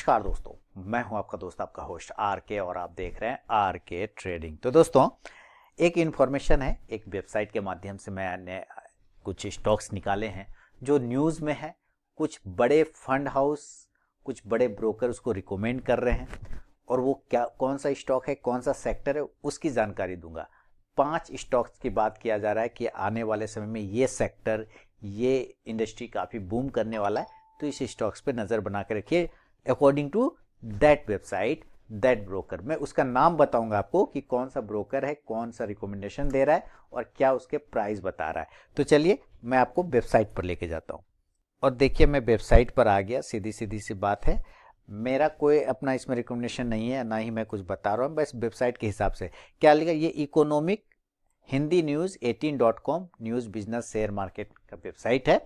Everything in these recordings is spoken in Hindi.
नमस्कार दोस्तों, मैं हूं आपका दोस्त, आपका होस्ट आर के, और आप देख रहे हैं आर के ट्रेडिंग। तो दोस्तों, एक इन्फॉर्मेशन है, एक वेबसाइट के माध्यम से मैंने कुछ स्टॉक्स निकाले हैं जो न्यूज़ में है। कुछ बड़े फंड हाउस, कुछ बड़े ब्रोकर उसको रिकमेंड कर रहे हैं, और वो क्या, कौन सा स्टॉक है, कौन सा सेक्टर है, उसकी जानकारी दूंगा। 5 स्टॉक्स की बात किया जा रहा है कि आने वाले समय में ये सेक्टर, ये इंडस्ट्री काफ़ी बूम करने वाला है, तो इस स्टॉक्स पे नज़र बना के रखिए according to that website, that broker. मैं उसका नाम बताऊंगा आपको कि कौन सा ब्रोकर है, कौन सा रिकमेंडेशन दे रहा है और क्या उसके प्राइस बता रहा है। तो चलिए मैं आपको वेबसाइट पर लेके जाता हूँ। और देखिए, मैं वेबसाइट पर आ गया। सीधी सीधी सी बात है, मेरा कोई अपना इसमें रिकमेंडेशन नहीं है, ना ही मैं कुछ बता रहा हूँ, बस वेबसाइट के हिसाब से क्या लिखा। ये economic Hindi news 18.com news business share market का वेबसाइट है,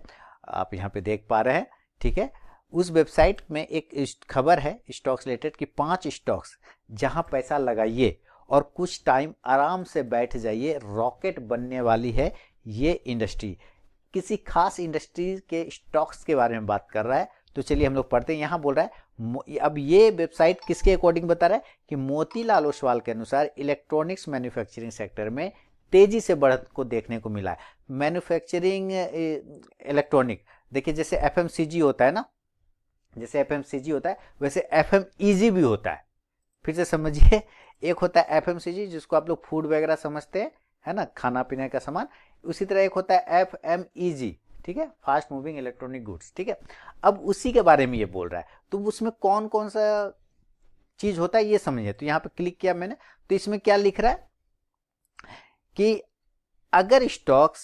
आप यहाँ पे देख पा रहे हैं। ठीक है, उस वेबसाइट में एक खबर है स्टॉक्स रिलेटेड कि 5 स्टॉक्स जहाँ पैसा लगाइए और कुछ टाइम आराम से बैठ जाइए, रॉकेट बनने वाली है ये इंडस्ट्री। किसी खास इंडस्ट्री के स्टॉक्स के बारे में बात कर रहा है। तो चलिए हम लोग पढ़ते हैं। यहाँ बोल रहा है, अब ये वेबसाइट किसके अकॉर्डिंग बता रहा है कि मोतीलाल ओसवाल के अनुसार इलेक्ट्रॉनिक्स मैन्युफैक्चरिंग सेक्टर में तेजी से बढ़त को देखने को मिला है। मैन्युफैक्चरिंग इलेक्ट्रॉनिक, देखिए जैसे एफएमसीजी होता है ना, जैसे एफएमसीजी होता है वैसे एफएमईजी भी होता है। फिर से समझिए, एक होता है एफएमसीजी जिसको आप लोग फूड वगैरह समझते हैं, है ना, खाना पीने का सामान। उसी तरह एक होता है एफएमईजी, ठीक है, फास्ट मूविंग इलेक्ट्रॉनिक गुड्स। ठीक है, अब उसी के बारे में ये बोल रहा है। तो उसमें कौन कौन सा चीज होता है ये समझिए। तो यहाँ पे क्लिक किया मैंने, तो इसमें क्या लिख रहा है कि अगर स्टॉक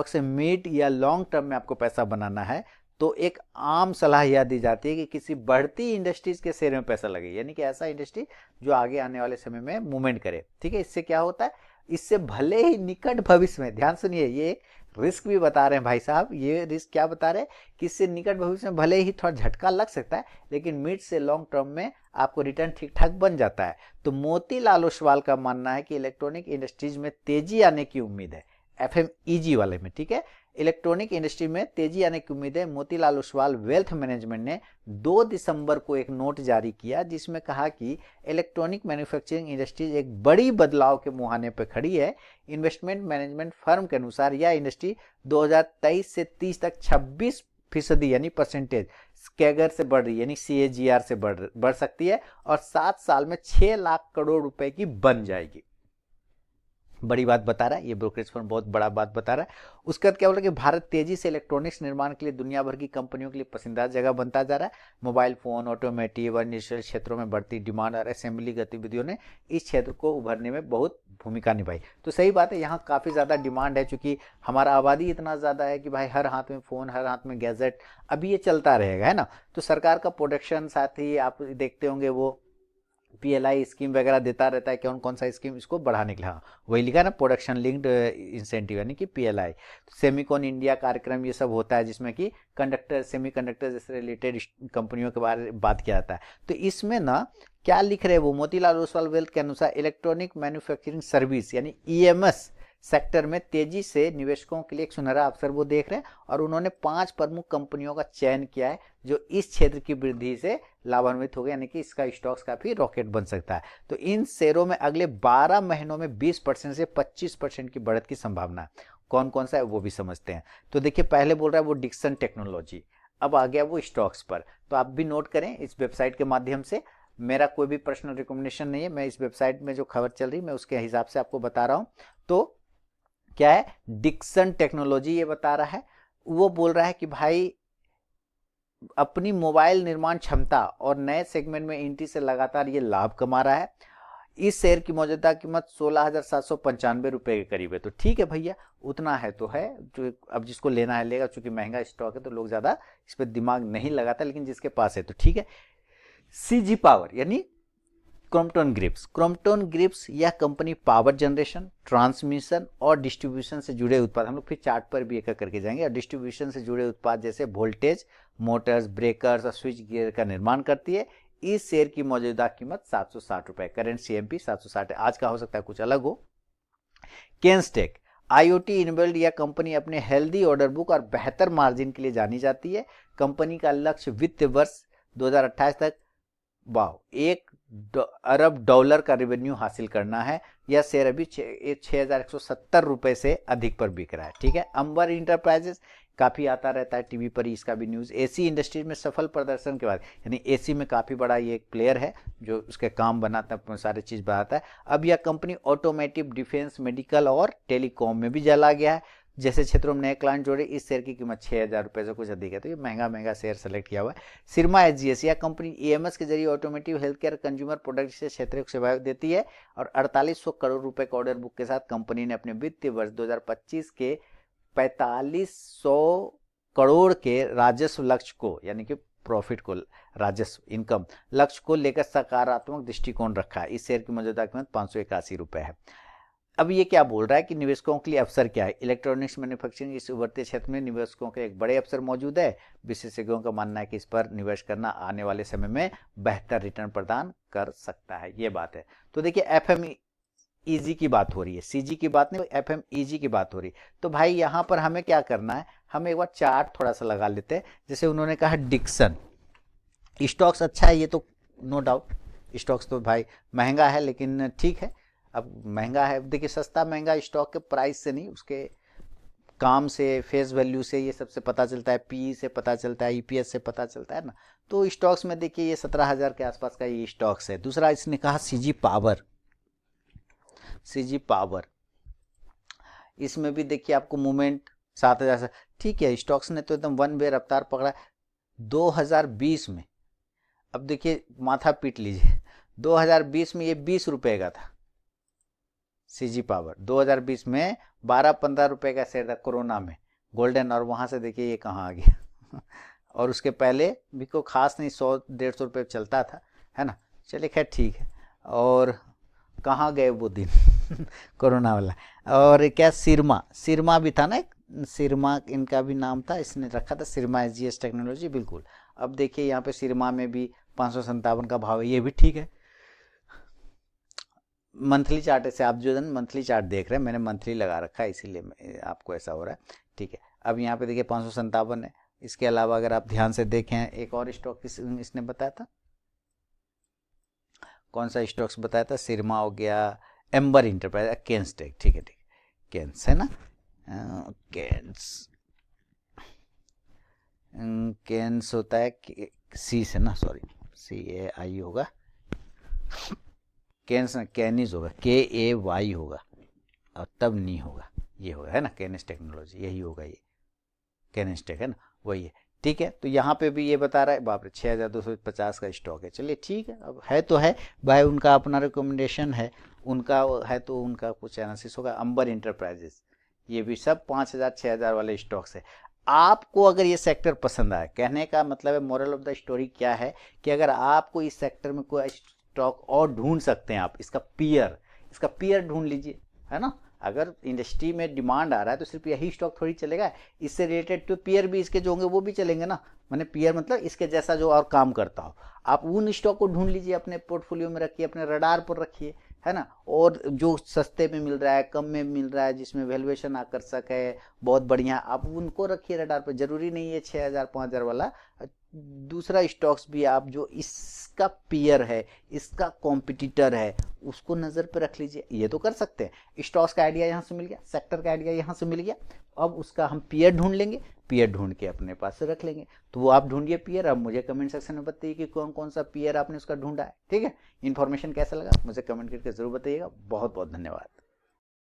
से मिड या लॉन्ग टर्म में आपको पैसा बनाना है तो एक आम सलाह यह दी जाती है कि किसी बढ़ती इंडस्ट्रीज के शेयर में पैसा लगे, यानी कि ऐसा इंडस्ट्री जो आगे आने वाले समय में मूवमेंट करे। ठीक है, इससे क्या होता है, इससे भले ही निकट भविष्य में, ध्यान सुनिए, ये एक रिस्क भी बता रहे हैं भाई साहब। ये रिस्क क्या बता रहे हैं कि इससे निकट भविष्य में भले ही थोड़ा झटका लग सकता है, लेकिन मिड से लॉन्ग टर्म में आपको रिटर्न ठीक ठाक बन जाता है। तो मोतीलाल ओसवाल का मानना है कि इलेक्ट्रॉनिक इंडस्ट्रीज में तेजी आने की उम्मीद है, एफएमईजी वाले में। ठीक है, इलेक्ट्रॉनिक इंडस्ट्री में तेजी आने की उम्मीद है। मोतीलाल ओसवाल वेल्थ मैनेजमेंट ने 2 दिसंबर को एक नोट जारी किया जिसमें कहा कि इलेक्ट्रॉनिक मैन्युफैक्चरिंग इंडस्ट्रीज एक बड़ी बदलाव के मुहाने पर खड़ी है। इन्वेस्टमेंट मैनेजमेंट फर्म के अनुसार यह इंडस्ट्री 2023 से 30 तक 26% यानी परसेंटेज कैगर से बढ़ रही है, यानी CAGR से बढ़ सकती है, और 7 साल में 6 लाख करोड़ रुपए की बन जाएगी। बड़ी बात बता रहा है ये ब्रोकरेज फर्म, बहुत बड़ा बात बता रहा है। उसके बाद क्या बोल रहा है कि भारत तेजी से इलेक्ट्रॉनिक्स निर्माण के लिए दुनिया भर की कंपनियों के लिए पसंदीदा जगह बनता जा रहा है। मोबाइल फोन, ऑटोमेटिव और इंडस्ट्रियल क्षेत्रों में बढ़ती डिमांड और असेंबली गतिविधियों ने इस क्षेत्र को उभरने में बहुत भूमिका निभाई। तो सही बात है, यहाँ काफ़ी ज़्यादा डिमांड है, चूंकि हमारा आबादी इतना ज़्यादा है कि भाई हर हाथ में फ़ोन, हर हाथ में गैजेट, अभी ये चलता रहेगा, है ना। तो सरकार का प्रोडक्शन, साथ ही आप देखते होंगे वो PLI स्कीम वगैरह देता रहता है, कौन कौन सा स्कीम इसको बढ़ाने के लिए। हाँ, वही लिखा है ना, प्रोडक्शन लिंक्ड इंसेंटिव, यानी कि PLI। सेमीकॉन इंडिया कार्यक्रम ये सब होता है जिसमें कि कंडक्टर, सेमीकंडक्टर जैसे रिलेटेड कंपनियों के बारे में बात किया जाता है। तो इसमें ना क्या लिख रहे हैं वो, मोतीलाल ओसवाल वेल्थ के अनुसार इलेक्ट्रॉनिक मैन्युफैक्चरिंग सर्विस यानी EMS सेक्टर में तेजी से निवेशकों के लिए एक सुनहरा अवसर वो देख रहे हैं, और उन्होंने 5 प्रमुख कंपनियों का चयन किया है जो इस क्षेत्र की वृद्धि से लाभान्वित हो गए, यानी कि इसका स्टॉक्स काफी रॉकेट बन सकता है। तो इन शेयरों में अगले 12 महीनों में 20% से 25% की बढ़त की संभावना है। कौन कौन सा है वो भी समझते हैं। तो देखिए, पहले बोल रहा है वो डिक्सन टेक्नोलॉजी, अब आ गया वो स्टॉक्स पर। तो आप भी नोट करें इस वेबसाइट के माध्यम से। मेरा कोई भी पर्सनल रिकमेंडेशन नहीं है, मैं इस वेबसाइट में जो खबर चल रही मैं उसके हिसाब से आपको बता रहा हूं। तो क्या है, डिक्सन टेक्नोलॉजी ये बता रहा है, वो बोल रहा है कि भाई अपनी मोबाइल निर्माण क्षमता और नए सेगमेंट में एंट्री से लगातार ये लाभ कमा रहा है। इस शेयर की मौजूदा कीमत 16,795 रुपए के करीब है। तो ठीक है भैया, उतना है तो है, जो अब जिसको लेना है लेगा, चूंकि महंगा स्टॉक है तो लोग ज्यादा इस पर दिमाग नहीं लगाता, लेकिन जिसके पास है तो ठीक है। CG पावर यानी क्रॉम्पटन ग्रिप्स यह कंपनी पावर जनरेशन, ट्रांसमिशन और डिस्ट्रीब्यूशन से जुड़े उत्पाद, हम लोग फिर चार्ट पर भी एक करके जाएंगे, और डिस्ट्रीब्यूशन से जुड़े उत्पाद जैसे वोल्टेज, मोटर्स, ब्रेकर्स और स्विच गियर का निर्माण करती है। इस शेयर की मौजूदा कीमत 760 रुपए, करेंट CMP 760 है, आज का हो सकता है कुछ अलग हो। केंसटेक IoT इनेबल्ड यह कंपनी अपने हेल्दी ऑर्डर बुक और बेहतर मार्जिन के लिए जानी जाती है। कंपनी का लक्ष्य वित्त वर्ष 2028 तक वाह $1 अरब का रेवेन्यू हासिल करना है। यह शेयर अभी 6,170 रुपए से अधिक पर बिक रहा है। ठीक है, अंबर इंटरप्राइजेस काफ़ी आता रहता है टीवी पर ही, इसका भी न्यूज़। एसी इंडस्ट्रीज में सफल प्रदर्शन के बाद, यानी एसी में काफ़ी बड़ा ये एक प्लेयर है जो उसके काम बनाता है, सारी चीज़ बनाता है। अब यह कंपनी ऑटोमेटिव, डिफेंस, मेडिकल और टेलीकॉम में भी चला गया है। जैसे क्षेत्रों में नए क्लाइंट जोड़े। इस शेयर की कीमत 6,000 रुपये से कुछ अधिक है, तो ये महंगा शेयर सेलेक्ट किया हुआ है। सिरमा एचजीएस, यह कंपनी ईएमएस के जरिए automotive, health care, consumer product से क्षेत्रीय सेवाएं देती है और 4800 करोड़ रुपए का ऑर्डर बुक के साथ कंपनी ने अपने वित्तीय वर्ष 2025 के 4500 करोड़ के राजस्व लक्ष्य को, यानी कि प्रॉफिट को, राजस्व इनकम लक्ष्य को लेकर सकारात्मक दृष्टिकोण रखा है। इस शेयर की मौजूदा कीमत 581 रुपए है। अब ये क्या बोल रहा है कि निवेशकों के लिए अवसर क्या है। इलेक्ट्रॉनिक्स मैन्युफैक्चरिंग इस उभरते क्षेत्र में निवेशकों के एक बड़े अवसर मौजूद है। विशेषज्ञों का मानना है कि इस पर निवेश करना आने वाले समय में बेहतर रिटर्न प्रदान कर सकता है। ये बात है। तो देखिए एफएमईजी की बात हो रही है, सीजी की बात नहीं, एफएमईजी की बात हो रही है। तो भाई यहाँ पर हमें क्या करना है, हम एक बार चार्ट थोड़ा सा लगा लेते हैं। जैसे उन्होंने कहा डिक्सन स्टॉक्स अच्छा है, ये तो नो डाउट, स्टॉक्स तो भाई महंगा है लेकिन ठीक है। अब महंगा है, देखिए सस्ता महंगा स्टॉक के प्राइस से नहीं, उसके काम से, फेस वैल्यू से, ये सबसे पता चलता है, पी से पता चलता है, ईपीएस से पता चलता है ना। तो स्टॉक्स में देखिए ये 17,000 के आसपास का ये स्टॉक्स है। दूसरा इसने कहा सीजी पावर, इसमें भी देखिए आपको मूवमेंट 7,000 से, ठीक है। स्टॉक्स ने तो एकदम वन वे रफ्तार पकड़ा 2020 में। अब देखिए माथा पीट लीजिए, 2020 में ये 20 रुपए का था सीजी पावर, 2020 में 12-15 रुपए का शेयर था कोरोना में, गोल्डन, और वहां से देखिए ये कहाँ आ गया और उसके पहले भी कोई खास नहीं, 100-150 रुपये चलता था, है ना। चलिए खैर ठीक है। और कहाँ गए वो दिन कोरोना वाला। और क्या सिरमा भी था ना, सिरमा इनका भी नाम था, इसने रखा था सिरमा एचजीएस टेक्नोलॉजी, बिल्कुल। अब देखिए यहाँ पे सिरमा में भी 557 का भाव है, ये भी ठीक है। मंथली चार्ट से आप जो मंथली चार्ट देख रहे हैं, मैंने मंथली लगा रखा है इसीलिए आपको ऐसा हो रहा है, ठीक है। अब यहाँ पे देखिए 557 है। इसके अलावा अगर आप ध्यान से देखें, एक और स्टॉक इसने बताया था, कौन सा स्टॉक्स बताया था, सिरमा हो गया, एम्बर इंटरप्राइज, केन्स टेक, ठीक है, केन्स है ना, केन्स होता है सी से ना, सॉरी CAI होगा, केन्स कैनिस होगा, KAY होगा और तब नहीं होगा, ये होगा, है ना, केनिस टेक्नोलॉजी, यही होगा, ये केनिस टेक है ना, वही है, ठीक है। तो यहाँ पे भी ये बता रहा है, बाप रे 6,250 का स्टॉक है। चलिए ठीक है, अब है तो है भाई, उनका अपना रिकमेंडेशन है, उनका है तो उनका कुछ एनालिसिस होगा। अंबर इंटरप्राइजेस, ये भी सब 5,000-6,000 वाले स्टॉक्स है। आपको अगर ये सेक्टर पसंद आए, कहने का मतलब है, मोरल ऑफ द स्टोरी क्या है कि अगर आपको इस सेक्टर में कोई स्टॉक और ढूंढ सकते हैं आप, इसका पीयर ढूंढ लीजिए, है ना। अगर इंडस्ट्री में डिमांड आ रहा है तो सिर्फ यही स्टॉक थोड़ी चलेगा, इससे रिलेटेड तो पीयर भी इसके जो होंगे वो भी चलेंगे ना। मैंने पीयर मतलब इसके जैसा जो और काम करता हो, आप उन स्टॉक को ढूंढ लीजिए, अपने पोर्टफोलियो में रखिए, अपने रडार पर रखिए, है ना। और जो सस्ते में मिल रहा है, कम में मिल रहा है, जिसमें वैल्यूएशन आकर्षक है, बहुत बढ़िया, आप उनको रखिए रडार पर। जरूरी नहीं है 6,000-5,000 वाला, दूसरा स्टॉक्स भी आप जो इसका पीयर है, इसका कॉम्पिटिटर है, उसको नज़र पे रख लीजिए, ये तो कर सकते हैं। स्टॉक्स का आइडिया यहाँ से मिल गया, सेक्टर का आइडिया यहाँ से मिल गया, अब उसका हम पीयर ढूंढ लेंगे, पीयर ढूंढ के अपने पास से रख लेंगे। तो वो आप ढूंढिए पीयर, अब मुझे कमेंट सेक्शन में बताइए कि कौन कौन सा पीयर आपने उसका ढूंढा है, ठीक है। इन्फॉर्मेशन कैसा लगा मुझे कमेंट करके जरूर बताइएगा। बहुत बहुत धन्यवाद।